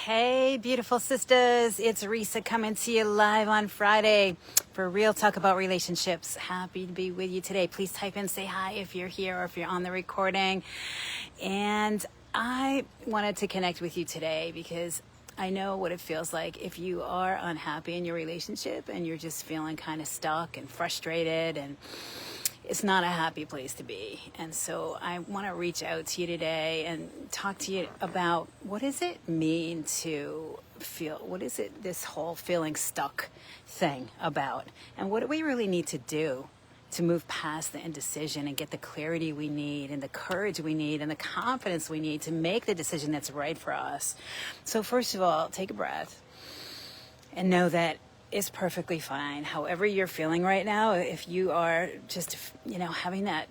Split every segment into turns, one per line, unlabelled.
Hey, beautiful sisters. It's Risa coming to you live on Friday for Real Talk About Relationships. Happy to be with you today. Please type in, say hi if you're here or if you're on the recording. And I wanted to connect with you today because I know what it feels like if you are unhappy in your relationship and you're just feeling kind of stuck and frustrated, and it's not a happy place to be. And so I want to reach out to you today and talk to you about what does it mean to feel, what is it, this whole feeling stuck thing about? And what do we really need to do to move past the indecision and get the clarity we need and the courage we need and the confidence we need to make the decision that's right for us? So first of all, take a breath and know that it's perfectly fine. However you're feeling right now, if you are just, having that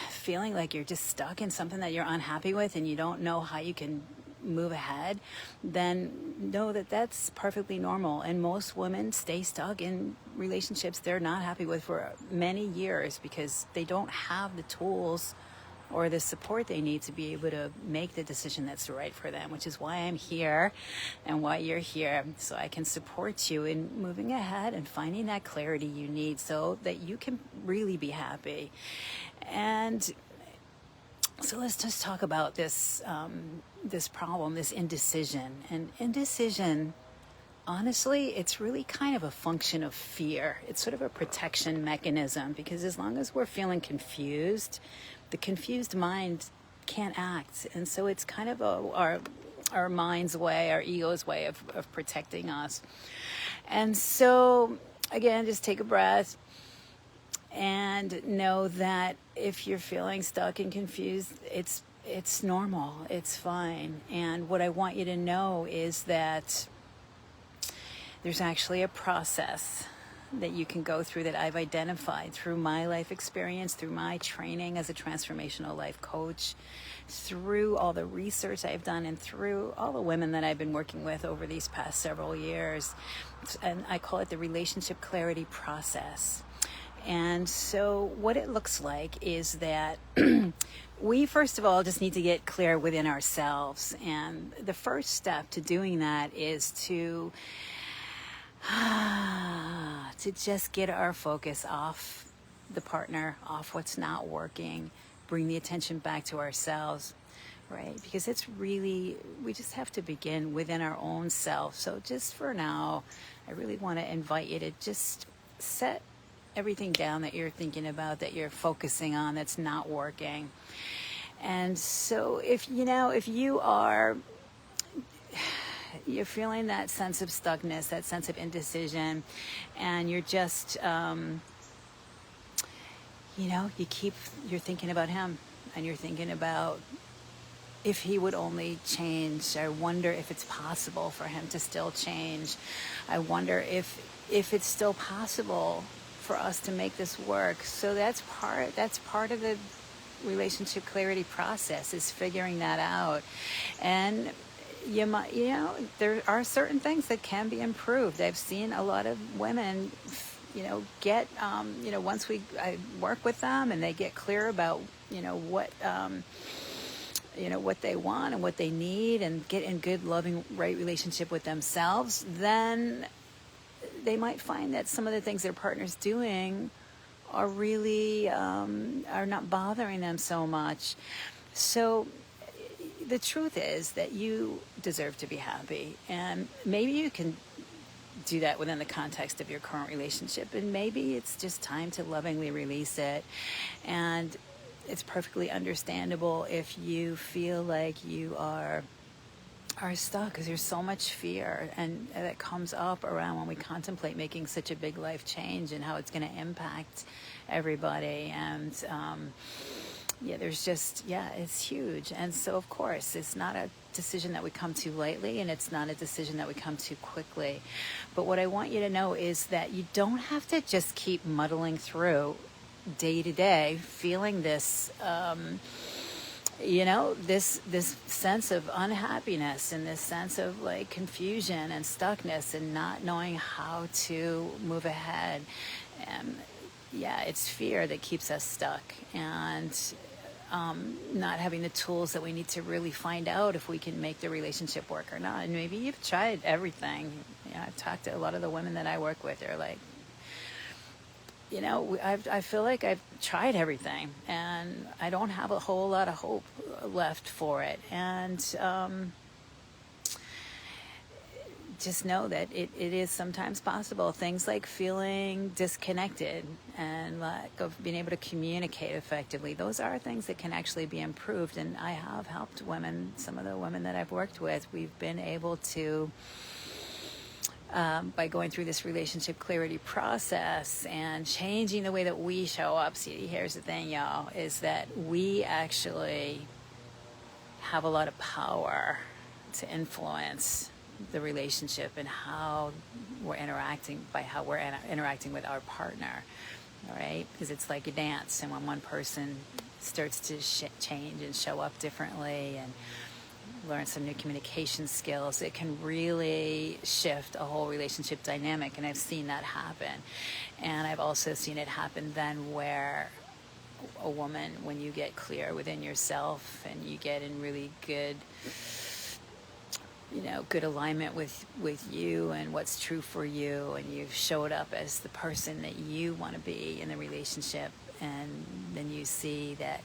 feeling like you're just stuck in something that you're unhappy with and you don't know how you can move ahead, then know that that's perfectly normal. And most women stay stuck in relationships they're not happy with for many years because they don't have the tools or the support they need to be able to make the decision that's right for them, which is why I'm here and why you're here, so I can support you in moving ahead and finding that clarity you need so that you can really be happy. And so let's just talk about this this problem, this indecision. And indecision, honestly, it's really kind of a function of fear. It's sort of a protection mechanism because as long as we're feeling confused, the confused mind can't act. And so it's kind of our mind's way, our ego's way of protecting us. And so, again, just take a breath and know that if you're feeling stuck and confused, it's normal, it's fine. And what I want you to know is that there's actually a process that you can go through that I've identified through my life experience, through my training as a transformational life coach, through all the research I've done, and through all the women that I've been working with over these past several years. And I call it the relationship clarity process. And so what it looks like is that we, first of all, just need to get clear within ourselves. And the first step to doing that is to just get our focus off the partner, off what's not working, bring the attention back to ourselves, right? Because it's really, we just have to begin within our own self. So just for now, I really want to invite you to just set everything down that you're thinking about, that you're focusing on, that's not working. And so if you're feeling that sense of stuckness, that sense of indecision, and you're just, you're thinking about him, and you're thinking about if he would only change. I wonder if it's possible for him to still change. I wonder if it's still possible for us to make this work. So that's part of the relationship clarity process, is figuring that out. And there are certain things that can be improved. I've seen a lot of women, get, once I work with them and they get clear about, what they want and what they need, and get in good, loving, right relationship with themselves, then they might find that some of the things their partner's doing are really, are not bothering them so much. So the truth is that you deserve to be happy, and maybe you can do that within the context of your current relationship, and maybe it's just time to lovingly release it. And it's perfectly understandable if you feel like you are stuck, because there's so much fear and that comes up around when we contemplate making such a big life change and how it's going to impact everybody. And it's huge. And so, of course, it's not a decision that we come to lightly, and it's not a decision that we come to quickly. But what I want you to know is that you don't have to just keep muddling through day to day, feeling this, this sense of unhappiness and this sense of like confusion and stuckness and not knowing how to move ahead. It's fear that keeps us stuck. And not having the tools that we need to really find out if we can make the relationship work or not. And maybe you've tried everything. I've talked to a lot of the women that I work with. They're like, I feel like I've tried everything and I don't have a whole lot of hope left for it. And just know that it is sometimes possible. Things like feeling disconnected and lack of being able to communicate effectively, those are things that can actually be improved. And I have helped women, some of the women that I've worked with, we've been able to, by going through this relationship clarity process and changing the way that we show up. See, here's the thing, y'all, is that we actually have a lot of power to influence the relationship and how we're interacting, by how we're interacting with our partner. All right, because it's like a dance, and when one person starts to change and show up differently and learn some new communication skills, it can really shift a whole relationship dynamic. And I've seen that happen. And I've also seen it happen then where a woman, when you get clear within yourself and you get in really good good alignment with you and what's true for you, and you've showed up as the person that you want to be in the relationship, and then you see that,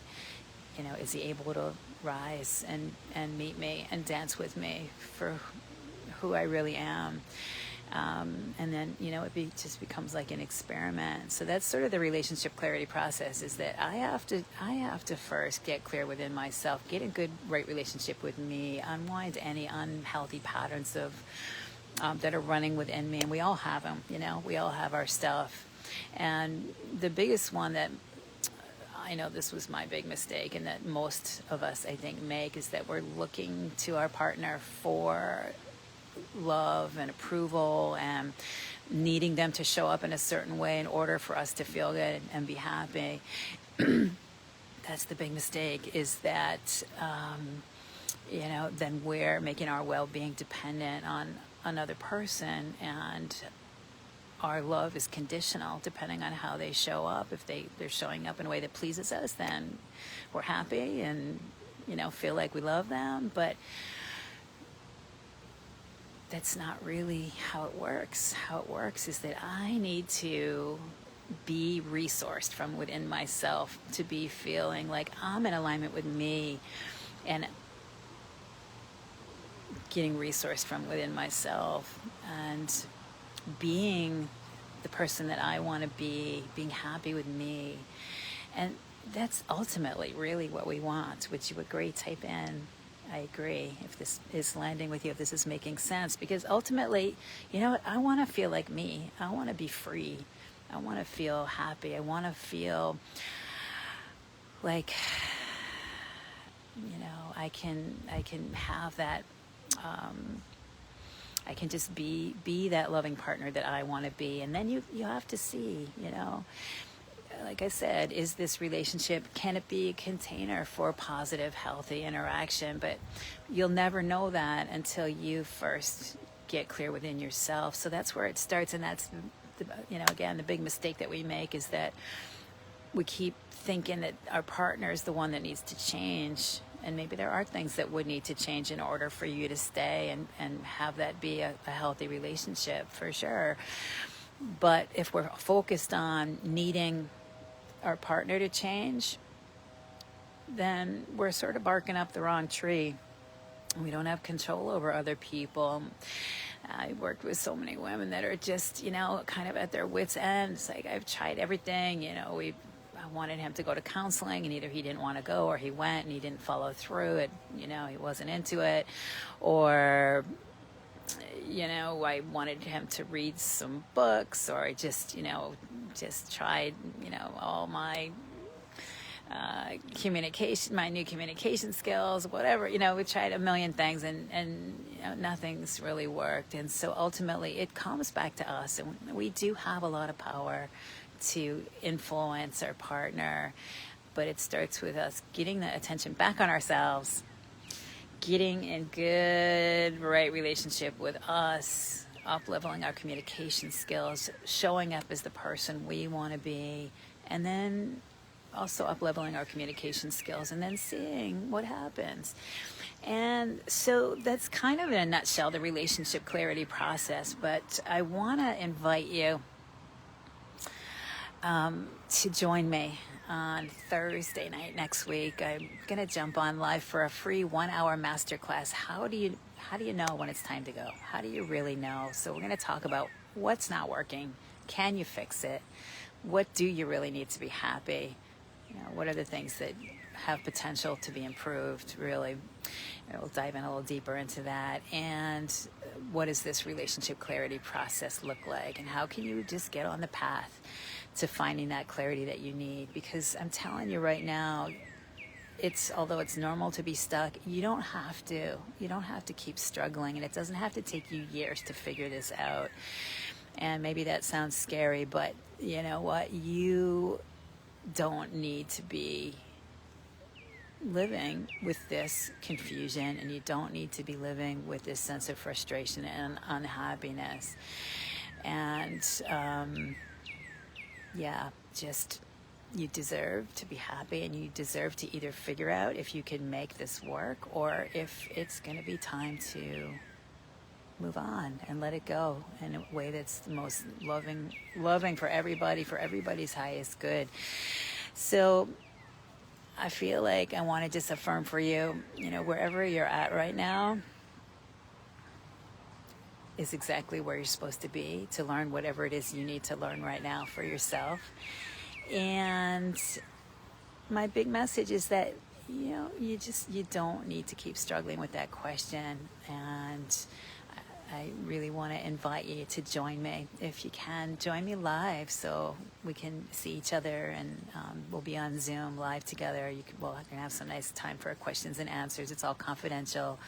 is he able to rise and meet me and dance with me for who I really am. And then, it just becomes like an experiment. So that's sort of the relationship clarity process, is that I have to first get clear within myself, get a good, right relationship with me, unwind any unhealthy patterns of that are running within me. And we all have them, we all have our stuff. And the biggest one that I know, this was my big mistake, and that most of us, I think, make, is that we're looking to our partner for love and approval and needing them to show up in a certain way in order for us to feel good and be happy. That's the big mistake, is that then we're making our well-being dependent on another person, and our love is conditional depending on how they show up. If they're showing up in a way that pleases us, then we're happy and feel like we love them. But that's not really how it works. How it works is that I need to be resourced from within myself, to be feeling like I'm in alignment with me, and getting resourced from within myself and being the person that I want to be, being happy with me. And that's ultimately really what we want. Would you agree? Type in, I agree, if this is landing with you, if this is making sense. Because ultimately, I want to feel like me. I want to be free. I want to feel happy. I want to feel like, I can have that, I can just be that loving partner that I want to be. And then you have to see, like I said, is this relationship, can it be a container for positive, healthy interaction? But you'll never know that until you first get clear within yourself. So that's where it starts. And that's, again, the big mistake that we make, is that we keep thinking that our partner is the one that needs to change. And maybe there are things that would need to change in order for you to stay and have that be a healthy relationship, for sure. But if we're focused on needing our partner to change, then we're sort of barking up the wrong tree. We don't have control over other people. I worked with so many women that are just, kind of at their wits' end. It's like, I've tried everything, I wanted him to go to counseling, and either he didn't want to go, or he went and he didn't follow through it. He wasn't into it. Or, I wanted him to read some books, or I just tried, all my communication, my new communication skills, whatever, we tried a million things, and nothing's really worked. And so ultimately it comes back to us, and we do have a lot of power to influence our partner, but it starts with us getting the attention back on ourselves, getting in good, right relationship with us, up-leveling our communication skills, showing up as the person we want to be, and then also up-leveling our communication skills and then seeing what happens. And so that's kind of in a nutshell the relationship clarity process. But I want to invite you to join me on Thursday night next week. I'm going to jump on live for a free 1-hour masterclass. How do you know when it's time to go? How do you really know? So we're going to talk about what's not working. Can you fix it? What do you really need to be happy? What are the things that have potential to be improved, really? We'll dive in a little deeper into that. And what does this relationship clarity process look like? And how can you just get on the path to finding that clarity that you need? Because I'm telling you right now, although it's normal to be stuck, you don't have to keep struggling, and it doesn't have to take you years to figure this out. And maybe that sounds scary, but you know what? You don't need to be living with this confusion, and you don't need to be living with this sense of frustration and unhappiness. And you deserve to be happy, and you deserve to either figure out if you can make this work or if it's going to be time to move on and let it go in a way that's the most loving for everybody, for everybody's highest good. So I feel like I want to just affirm for you, wherever you're at right now is exactly where you're supposed to be to learn whatever it is you need to learn right now for yourself. And my big message is that, you don't need to keep struggling with that question. And I really want to invite you to join me. If you can, join me live so we can see each other, and we'll be on Zoom live together. We're going to have some nice time for questions and answers. It's all confidential.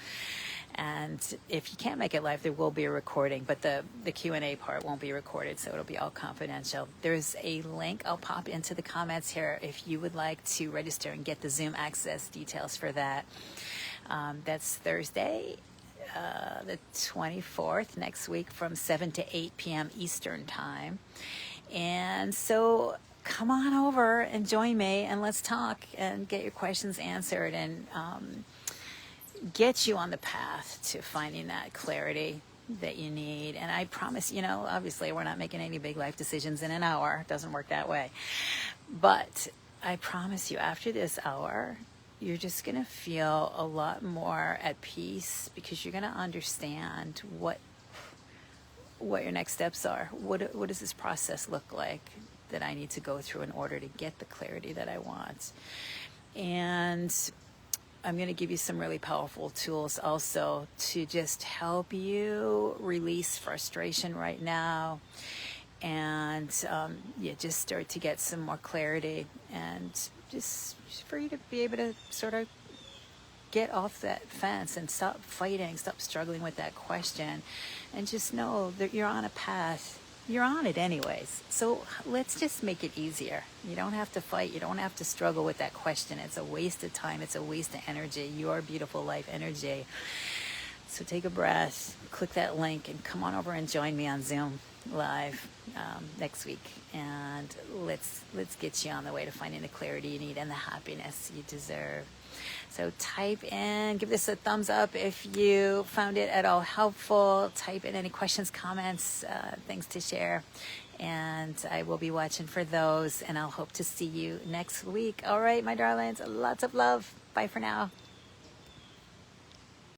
And if you can't make it live, there will be a recording, but the Q&A part won't be recorded, so it'll be all confidential. There's a link I'll pop into the comments here if you would like to register and get the Zoom access details for that. That's Thursday, the 24th, next week, from 7 to 8 p.m. Eastern time. And so come on over and join me, and let's talk and get your questions answered, and get you on the path to finding that clarity that you need. And I promise, obviously we're not making any big life decisions in an hour. It doesn't work that way. But I promise you, after this hour, you're just going to feel a lot more at peace, because you're going to understand what your next steps are. What does this process look like that I need to go through in order to get the clarity that I want? And I'm going to give you some really powerful tools also to just help you release frustration right now, and just start to get some more clarity, and just for you to be able to sort of get off that fence and stop fighting, stop struggling with that question, and just know that you're on a path. You're on it anyways. So let's just make it easier. You don't have to fight. You don't have to struggle with that question. It's a waste of time. It's a waste of energy, your beautiful life energy. So take a breath, click that link, and come on over and join me on Zoom live next week. And let's get you on the way to finding the clarity you need and the happiness you deserve. So type in, give this a thumbs up if you found it at all helpful. Type in any questions, comments, things to share. And I will be watching for those, and I'll hope to see you next week. All right, my darlings, lots of love. Bye for now.